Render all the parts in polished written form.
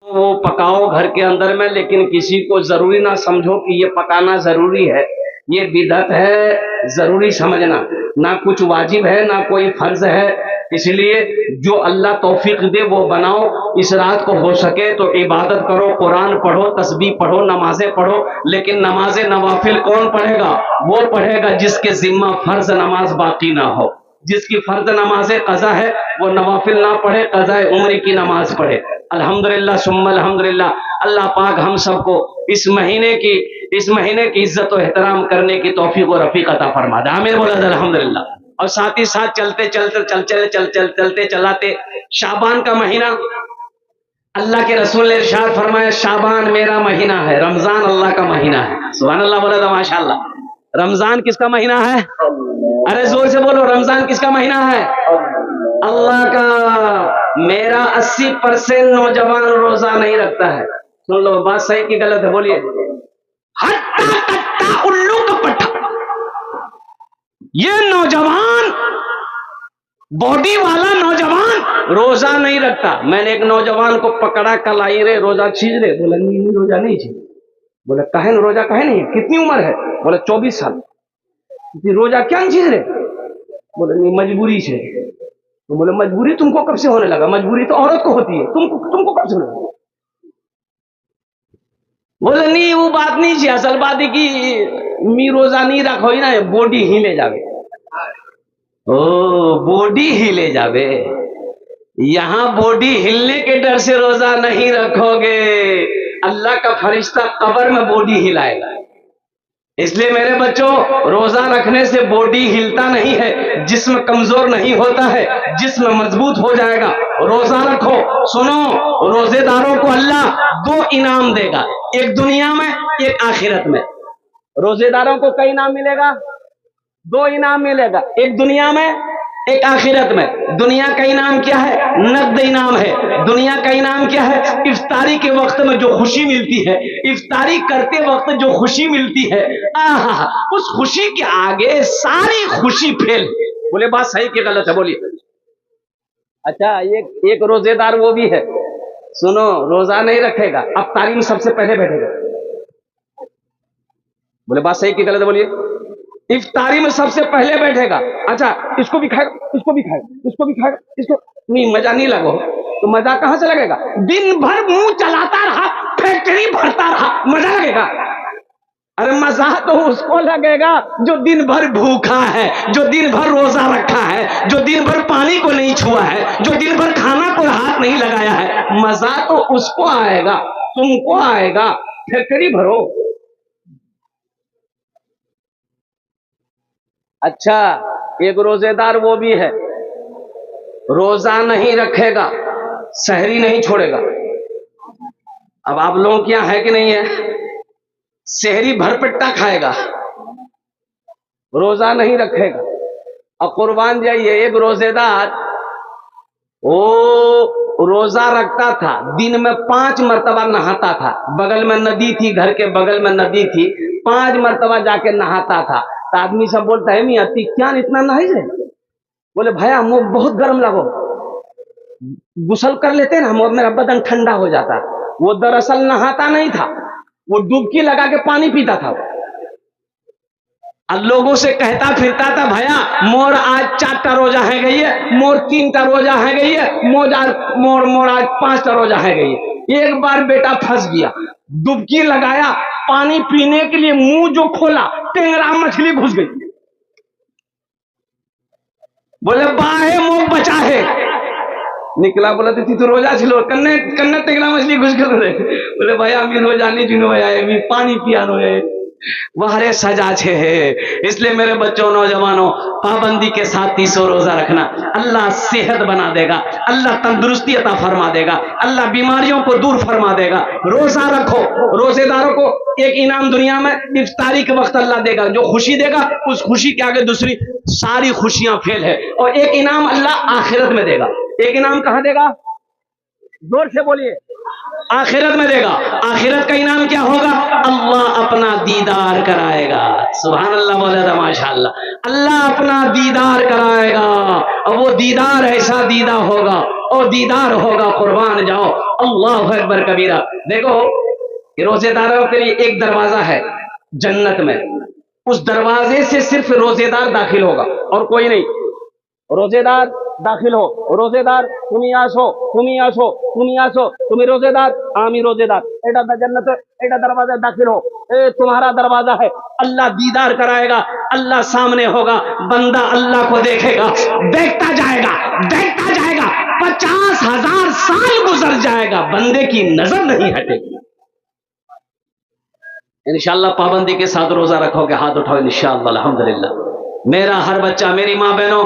वो पकाओ घर के अंदर में, लेकिन किसी को जरूरी ना समझो कि ये पकाना जरूरी है। ये बिदअत है, जरूरी समझना। ना कुछ वाजिब है ना कोई फर्ज है। इसलिए जो अल्लाह तौफीक दे वो बनाओ। इस रात को हो सके तो इबादत करो, कुरान पढ़ो, तस्बीह पढ़ो, नमाजें पढ़ो। लेकिन नमाज नवाफिल कौन पढ़ेगा? वो पढ़ेगा जिसके जिम्मा फर्ज नमाज बाकी ना हो। जिसकी फर्ज नमाज कज़ा है वो नवाफिल ना पढ़े, कज़ा उम्र की नमाज पढ़े। अल्हम्दुलिल्लाह सुम्मा अल्हम्दुलिल्लाह। अल्लाह पाक हम सबको इस महीने की इज्जत और एहतराम करने की तौफीक और रफीक अता फरमा दे। आमीन बोला अल्हम्दुलिल्लाह। और साथ ही साथ चलते चलाते शाबान का महीना, अल्लाह के रसूल ने इरशाद फरमाया शाबान मेरा महीना है, रमजान अल्लाह का महीना है। सुभान अल्लाह बोला था माशाअल्लाह। रमजान किसका महीना है? अरे जोर से बोलो, रमजान किसका महीना है? अल्लाह का। मेरा 80% नौजवान रोजा नहीं रखता है। सुन लो, बात सही की गलत है? बोलिए। हट्टा कट्टा उल्लू का पट्टा, ये नौजवान बॉडी वाला नौजवान रोजा नहीं रखता। मैंने एक नौजवान को पकड़ा, कल आई रे रोजा छीज रे। बोला नहीं रोजा नहीं छीज। बोले कहे रोजा कहे नहीं? कितनी उम्र है? बोले 24 साल। रोजा क्या छीज रे? बोले नहीं मजबूरी से। तो बोले मजबूरी तुमको कब से होने लगा? मजबूरी तो औरत को होती है, तुमको कब से होने लगा? बोले नहीं वो बात नहीं थी, असल बात है कि मी रोजा नहीं रखो ही ना, बॉडी हिले जावे। ओ बॉडी हिले जावे। यहां बॉडी हिलने के डर से रोजा नहीं रखोगे, अल्लाह का फरिश्ता कब्र में बॉडी हिलाएगा। इसलिए मेरे बच्चों, रोजा रखने से बॉडी हिलता नहीं है, जिस्म कमजोर नहीं होता है, जिस्म मजबूत हो जाएगा। रोजा रखो। सुनो, रोजेदारों को अल्लाह 2 इनाम देगा, एक दुनिया में एक आखिरत में। रोजेदारों को कई इनाम मिलेगा? 2 इनाम मिलेगा, एक दुनिया में एक आखिरत में। दुनिया का इनाम क्या है? नकद इनाम है। दुनिया का इनाम क्या है? इफ्तारी के वक्त में जो खुशी मिलती है, इफ्तारी करते वक्त जो खुशी मिलती है, आहा, उस खुशी के आगे सारी खुशी फेल। बोले बात सही की गलत है? बोलिए। अच्छा, एक रोजेदार वो भी है, सुनो, रोजा नहीं रखेगा, अफ्तारी में सबसे पहले बैठेगा। बोले बात सही की गलत है? बोलिए। इफ्तारी में सबसे पहले बैठेगा। अच्छा, इसको भी खाएगा, इसको भी खाएगा, इसको भी खाएगा, इसको नहीं, मजा नहीं लगो तो मजा कहां से लगेगा? दिन भर मुंह चलाता रहा, फैक्ट्री भरता रहा, मजा लगेगा? अरे मजा तो उसको लगेगा जो दिन भर भूखा है, जो दिन भर रोजा रखा है, जो दिन भर पानी को नहीं छुआ है, जो दिन भर खाना को हाथ नहीं लगाया है। मजा तो उसको आएगा, तुमको आएगा। फैक्ट्री भरो। अच्छा, एक रोजेदार वो भी है, रोजा नहीं रखेगा, सहरी नहीं छोड़ेगा। अब आप लोगों के यहाँ है कि नहीं है? सहरी भरपेटा खाएगा, रोजा नहीं रखेगा। और कुर्बान जाइए, एक रोजेदार वो रोजा रखता था, दिन में 5 मरतबा नहाता था। बगल में नदी थी, घर के बगल में नदी थी, 5 मरतबा जाके नहाता था। तो आदमी सब बोलता है मियां क्या इतना नहाई है? बोले भैया मुझे बहुत गर्म लगो, गुसल कर लेते ना, मेरा बदन ठंडा हो जाता। वो दरअसल नहाता नहीं था, वो डुबकी लगा के पानी पीता था। और लोगों से कहता फिरता था भैया मोर आज 4टा रोजा है गई है, मोर 3टा रोजा है गई है, मोर आज 5टा रोजा है गई है। एक बार बेटा फंस गया, डुबकी लगाया, पानी पीने के लिए मुंह जो खोला, टेंगरा मछली घुस गई। बोले बाहे मुंह बचा है, निकला। बोला तो रोजा छिलो, कन्ने टेंगरा मछली घुस गए। बोले भैया अभी रोजा नहीं जिनो भैया, अभी पानी पियानो है, वहरे सजा छे है। इसलिए मेरे बच्चों, नौजवानों, पाबंदी के साथ 300 रोजा रखना। अल्लाह सेहत बना देगा, अल्लाह तंदुरुस्ती अता फरमा देगा, अल्लाह बीमारियों को दूर फरमा देगा। रोजा रखो। रोजेदारों को एक इनाम दुनिया में इफ्तारी के वक्त अल्लाह देगा, जो खुशी देगा उस खुशी के आगे दूसरी सारी खुशियां फेल है। और एक इनाम अल्लाह आखिरत में देगा। एक इनाम कहां देगा? जोर से बोलिए। आखिरत में देगा। आखिरत का इनाम क्या होगा? अल्लाह अपना दीदार कराएगा। सुभान अल्लाह बोला था माशाअल्लाह। अल्लाह अपना दीदार कराएगा, और वो दीदार ऐसा दीदा होगा और दीदार होगा, कुर्बान जाओ। अल्लाह अकबर कबीरा। देखो रोजेदारों के लिए एक दरवाजा है जन्नत में, उस दरवाजे से सिर्फ रोजेदार दाखिल होगा और कोई नहीं। रोजेदार दाखिल हो, रोजेदार তুমি আসো, তুমি আসো, তুমি আসो, তুমি रोजेदार, आमी रोजेदार, एटा जन्नत, एटा दरवाजा दाखिल हो, ए तुम्हारा दरवाजा है। अल्लाह दीदार कराएगा, अल्लाह सामने होगा, बंदा अल्लाह को देखेगा, देखता जाएगा, देखता जाएगा, 50,000 साल गुजर जाएगा, बंदे की नजर नहीं हटेगी। इंशाअल्लाह पाबंदी के साथ रोजा रखोगे, हाथ उठाओ इंशाअल्लाह। अल्हम्दुलिल्लाह। मेरा हर बच्चा, मेरी माँ बहनों,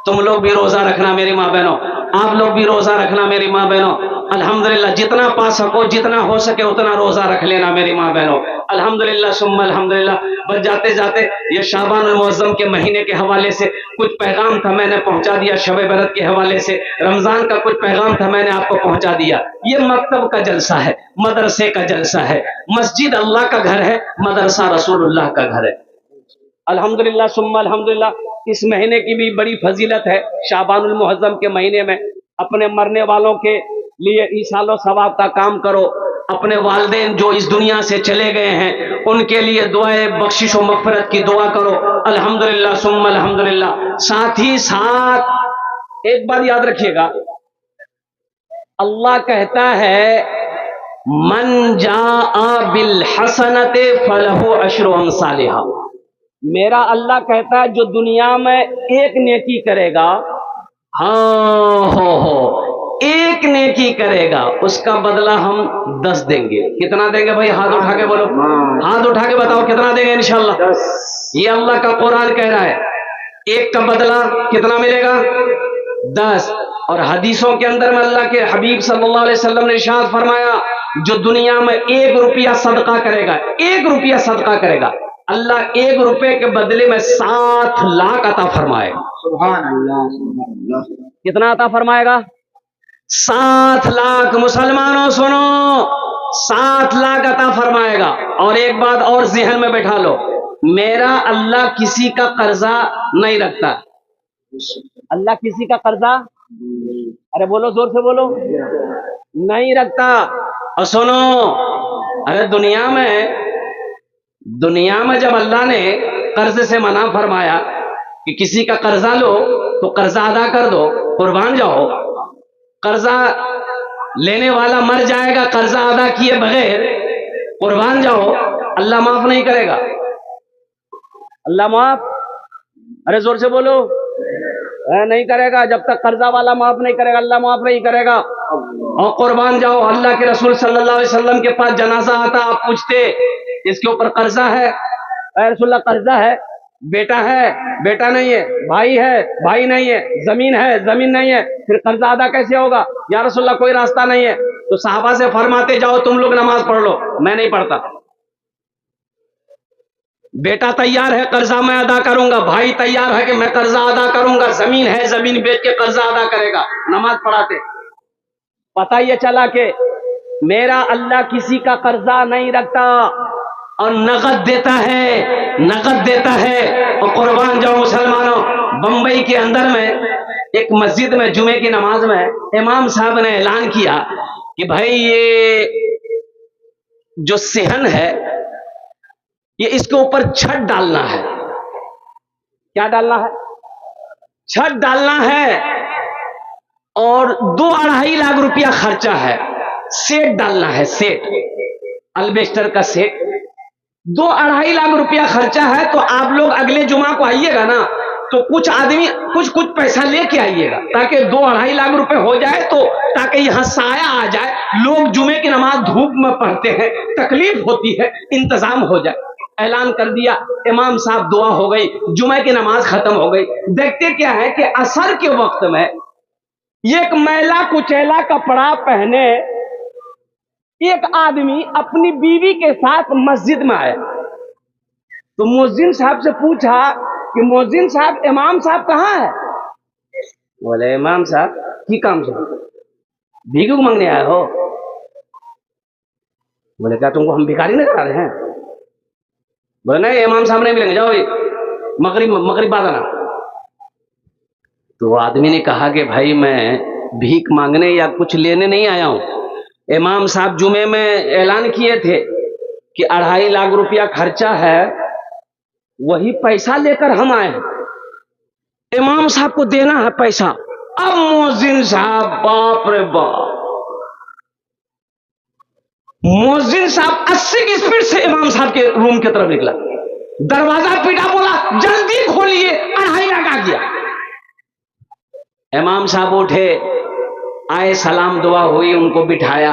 तुम लोग भी रोजा रखना, मेरी माँ बहनों, आप लोग भी रोजा रखना, मेरी माँ बहनों। अल्हम्दुलिल्लाह, जितना पा सको, जितना हो सके उतना रोजा रख लेना, मेरी माँ बहनों। अल्हम्दुलिल्लाह सुम्मा अल्हम्दुलिल्लाह। बस जाते जाते ये शाबान अल मुअज़्ज़म के महीने के हवाले से कुछ पैगाम था, मैंने पहुंचा दिया। शब बरत के हवाले से रमजान का कुछ पैगाम था, मैंने आपको पहुंचा दिया। ये मकतब का जलसा है, मदरसे का जलसा है। मस्जिद अल्लाह का घर है, मदरसा रसूलुल्लाह का घर है। अल्हम्दुलिल्लाह सुम्मा अल्हम्दुलिल्लाह। इस महीने की भी बड़ी फजीलत है। शाबानुल मुअज़्ज़म के महीने में अपने मरने वालों के लिए ईसालो सवाब का काम करो। अपने वालिदैन जो इस दुनिया से चले गए हैं उनके लिए दुआए बख्शिश और मग़फ़िरत की दुआ करो। अल्हम्दुलिल्लाह सुम्मा अल्हम्दुलिल्लाह। साथ ही साथ एक बात याद रखिएगा, अल्लाह कहता है मन जाआ बिल हसनते फलहु अशरु अमसालिहा। मेरा अल्लाह कहता है जो दुनिया में एक नेकी करेगा, हाँ हो एक नेकी करेगा, उसका बदला हम 10 देंगे। कितना देंगे भाई? हाथ उठा के बोलो, हाथ उठा के बताओ कितना देंगे इंशाअल्लाह। ये अल्लाह का कुरान कह रहा है। एक का बदला कितना मिलेगा? 10। और हदीसों के अंदर में अल्लाह के हबीब सल्लल्लाहु अलैहि वसल्लम ने इरशाद फरमाया, जो दुनिया में 1 रुपया सदका करेगा, 1 रुपया सदका करेगा, अल्लाह 1 रुपए के बदले में 7 लाख अता फरमाएगा। सुभान अल्लाह, सुभान अल्लाह। कितना अता फरमाएगा? 7 लाख। मुसलमानों सुनो, 7 लाख अता फरमाएगा। और एक बात और ज़हन में बैठा लो, मेरा अल्लाह किसी का कर्जा नहीं रखता। अल्लाह किसी का कर्जा, अरे बोलो जोर से बोलो, नहीं रखता। और सुनो, अरे दुनिया में जब अल्लाह ने कर्ज से मना फरमाया कि किसी का कर्जा लो तो कर्जा अदा कर दो, कुर्बान जाओ। कर्जा लेने वाला मर जाएगा कर्जा अदा किए बगैर, कुर्बान जाओ, अल्लाह माफ नहीं करेगा। अल्लाह माफ, अरे जोर से बोलो, नहीं करेगा। जब तक कर्जा वाला माफ नहीं करेगा, अल्लाह माफ नहीं करेगा। और कुर्बान जाओ। अल्लाह के रसूल सल्लल्लाहु अलैहि वसल्लम के पास जनाजा आता, आप पूछते इसके ऊपर कर्जा है? रसूलुल्लाह कर्जा है, बेटा है, बेटा नहीं है, भाई है, भाई नहीं है, जमीन है, जमीन नहीं है, फिर कर्जा अदा कैसे होगा? या रसूलुल्लाह कोई रास्ता नहीं है। तो साहबा से फरमाते जाओ तुम लोग नमाज पढ़ लो, मैं नहीं पढ़ता। बेटा तैयार है, कर्जा मैं अदा करूंगा, भाई तैयार है कि मैं कर्जा अदा करूंगा, जमीन है, जमीन बेच के कर्जा अदा करेगा, नमाज पढ़ाते। पता ये चला कि मेरा अल्लाह किसी का कर्जा नहीं रखता और नगद देता है, नगद देता है। और कुर्बान जाओ मुसलमानों, बंबई के अंदर में एक मस्जिद में जुमे की नमाज में इमाम साहब ने ऐलान किया कि भाई ये जो सेहन है ये इसके ऊपर छत डालना है। क्या डालना है? छत डालना है। और 2-2.5 लाख रुपया खर्चा है। सेट डालना है, सेट, अल्बेस्टर का सेट, 2-2.5 लाख रुपया खर्चा है। तो आप लोग अगले जुमा को आइएगा ना, तो कुछ आदमी कुछ पैसा लेके आइएगा ताकि 2-2.5 लाख रुपए हो जाए, तो ताकि यहां साया आ जाए। लोग जुमे की नमाज धूप में पढ़ते हैं, तकलीफ होती है, इंतजाम हो जाए। ऐलान कर दिया, इमाम साहब दुआ हो गई, जुमे की नमाज खत्म हो गई। देखते क्या है कि असर के वक्त में एक मैला कुचैला कपड़ा पहने एक आदमी अपनी बीवी के साथ मस्जिद में आया। तो मुअज्जिन साहब से पूछा कि मुअज्जिन साहब, इमाम साहब कहाँ है? बोले इमाम साहब की काम से भीख मांगने आए हो? बोले क्या तुमको हम भिखारी नहीं करा रहे हैं? बोले नहीं, इमाम साहब नहीं मिलेंगे, जाओ मगरिब बाद आना। तो आदमी ने कहा कि भाई मैं भीख मांगने या कुछ लेने नहीं आया हूं। इमाम साहब जुमे में ऐलान किए थे कि 2.5 लाख रुपया खर्चा है, वही पैसा लेकर हम आए। इमाम साहब को देना है पैसा। अब मुअज्जिन साहब, बाप रे बाप, मुअज्जिन साहब 80 की स्पीड से इमाम साहब के रूम की तरफ निकला, दरवाजा पीटा, बोला जल्दी खोलिए, 2.5 लाख आ गया। इमाम साहब उठे, आए, सलाम दुआ हुई, उनको बिठाया,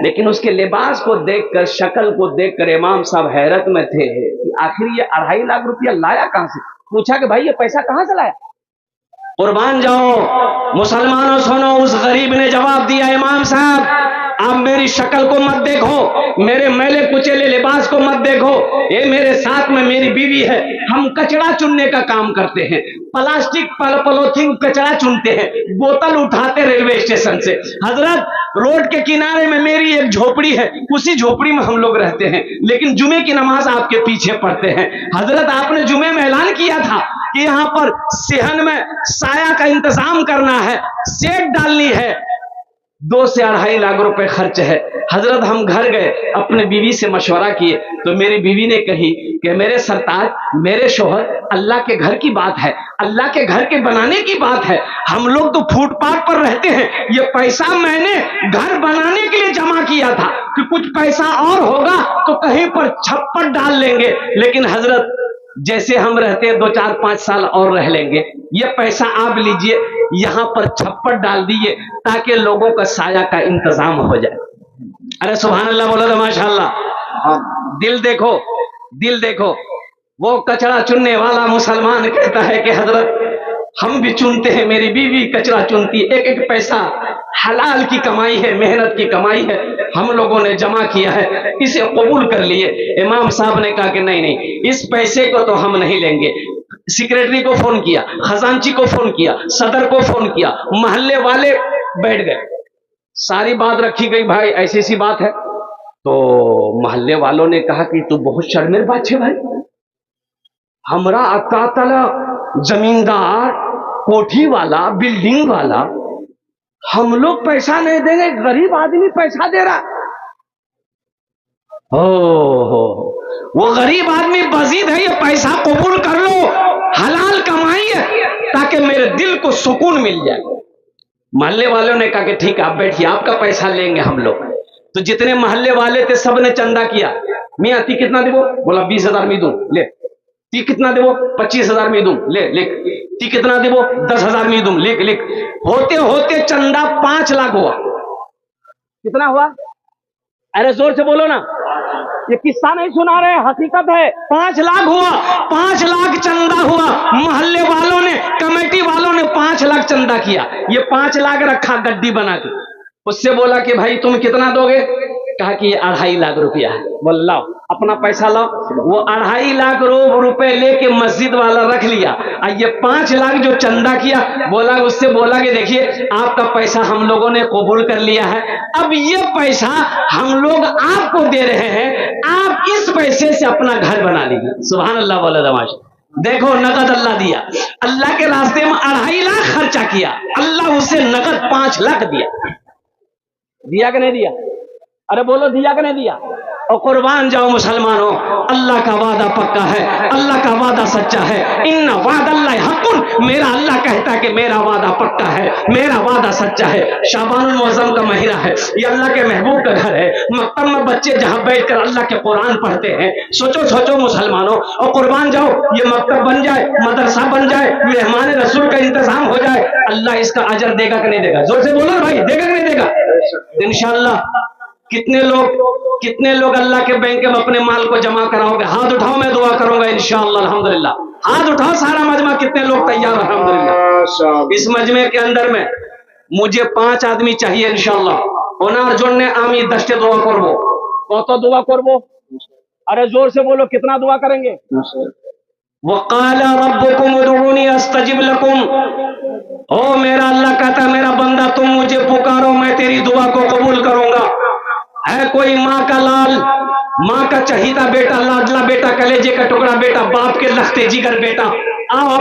लेकिन उसके लिबास को देखकर, शक्ल को देखकर इमाम साहब हैरत में थे कि आखिर ये 2.5 लाख रुपया लाया कहां से। पूछा कि भाई ये पैसा कहां से लाया। कुर्बान जाओ मुसलमानों, सुनो, उस गरीब ने जवाब दिया, इमाम साहब आप मेरी शक्ल को मत देखो, मेरे मैले कुचेले लिबास को मत देखो, ये मेरे साथ में मेरी बीवी है, हम कचरा चुनने का काम करते हैं, प्लास्टिक पॉलीथीन कचरा चुनते हैं, बोतल उठाते रेलवे स्टेशन से। हजरत रोड के किनारे में मेरी एक झोपड़ी है, उसी झोपड़ी में हम लोग रहते हैं, लेकिन जुमे की नमाज आपके पीछे पढ़ते हैं। हजरत आपने जुमे में ऐलान किया था कि यहाँ पर सेहन में साया का इंतजाम करना है, शेड डालनी है, 2 से 2.5 लाख रुपए खर्च है। हजरत हम घर गए, अपने बीवी से मशवरा किए, तो मेरी बीवी ने कही कि मेरे सरताज, मेरे शोहर, अल्लाह के घर की बात है, अल्लाह के घर के बनाने की बात है, हम लोग तो फुटपाथ पर रहते हैं, ये पैसा मैंने घर बनाने के लिए जमा किया था कि कुछ पैसा और होगा तो कहीं पर छप्पर डाल लेंगे, लेकिन हजरत जैसे हम रहते हैं 2, 4, 5 साल और रह लेंगे, ये पैसा आप लीजिए, यहां पर छप्पर डाल दिए ताकि लोगों का साया का इंतजाम हो जाए। अरे सुभान अल्लाह बोलो तो माशाअल्लाह। दिल देखो, दिल देखो। वो कचरा चुनने वाला मुसलमान कहता है कि हजरत हम भी चुनते हैं, मेरी बीवी कचरा चुनती है, एक एक पैसा हलाल की कमाई है, मेहनत की कमाई है, हम लोगों ने जमा किया है, इसे कबूल कर लिए। इमाम साहब ने कहा कि नहीं नहीं, इस पैसे को तो हम नहीं लेंगे। सेक्रेटरी को फोन किया, खजांची को फोन किया, सदर को फोन किया, मोहल्ले वाले बैठ गए, सारी बात रखी गई, भाई ऐसी सी बात है। तो मोहल्ले वालों ने कहा कि तू बहुत शर्मिर बात है भाई, हमरा अकातला जमींदार, कोठी वाला, बिल्डिंग वाला, हम लोग पैसा नहीं देंगे, गरीब आदमी पैसा दे रहा। हो वो गरीब आदमी बजीद है, ये पैसा कबूल कर लो, हलाल कमाई है, ताकि मेरे दिल को सुकून मिल जाए। मोहल्ले वालों ने कहा कि ठीक है आप बैठिए, आपका पैसा लेंगे हम लोग। तो जितने मोहल्ले वाले थे सब ने चंदा किया। मियां ती कितना देवो? बोला 20,000 में दूं, ले। ती कितना देवो? 25,000 में दूं, ले लिख। ती कितना देवो? 10,000 में दूं, लिख लिख। होते होते चंदा 5 लाख हुआ। कितना हुआ? अरे जोर से बोलो ना, ये किस्सा नहीं सुना रहे, हकीकत है। 5 लाख हुआ, 5 लाख चंदा हुआ। मोहल्ले वालों ने, कमेटी वालों ने 5 लाख चंदा किया। ये 5 लाख रखा गड्डी बना के। उससे बोला कि भाई तुम कितना दोगे? कहा कि ये 2.5 लाख रुपया है। बोल लाओ अपना पैसा लाओ। वो 2.5 लाख रुपए लेके मस्जिद वाला रख लिया। और ये 5 लाख जो चंदा किया, बोला, उससे बोला कि देखिए आपका पैसा हम लोगों ने कबूल कर लिया है, अब ये पैसा हम लोग आपको दे रहे हैं, आप इस पैसे से अपना घर बना लीजिए। सुभान अल्लाह बोला दमाश। देखो नगद अल्लाह दिया, अल्लाह के रास्ते में 2.5 लाख खर्चा किया, अल्लाह उसे नगद 5 लाख दिया। दिया कि नहीं दिया? अरे बोलो दिया कि नहीं दिया? और कुर्बान जाओ मुसलमानों, अल्लाह का वादा पक्का है, अल्लाह का वादा सच्चा है। इन्ना वादल्लाहि हक़्क़ुन, मेरा अल्लाह कहता है कि मेरा वादा पक्का है, मेरा वादा सच्चा है। शाबानुल मुअज़्ज़म का महीना है, ये अल्लाह के महबूब का घर है। मक्तब में बच्चे जहां बैठकर अल्लाह के कुरान पढ़ते हैं। सोचो सोचो मुसलमानों, और कुर्बान जाओ, ये मक्तब बन जाए, मदरसा बन जाए, मेहमान रसूल का इंतजाम हो जाए, अल्लाह इसका अजर देगा कि नहीं देगा? जोर से बोलो भाई, देगा कि नहीं देगा? इंशाअल्लाह। कितने लोग अल्लाह के बैंक में अपने माल को जमा कराओगे? हाथ उठाओ, मैं दुआ करूंगा इंशाअल्लाह। अल्हम्दुलिल्लाह, हाथ उठाओ सारा मजमा, कितने लोग तैयार? अल्हम्दुलिल्लाह। इस मजमे के अंदर में मुझे 5 आदमी चाहिए इंशाअल्लाह। ओनार जोड़ने आमी 10 दुआ करबो। कत दुआ करबो? अरे जोर से बोलो, कितना दुआ करेंगे? वक़ाला रब्बुकुम उदऊनी अस्तजिब लकुम। ओ मेरा अल्लाह कहता, मेरा बंदा तुम मुझे पुकारो, मैं तेरी दुआ को कबूल करूंगा। है कोई माँ का लाल, माँ का चहीता बेटा, लाडला बेटा, कलेजे का टुकड़ा बेटा, बाप के लखते जिगर बेटा, आओ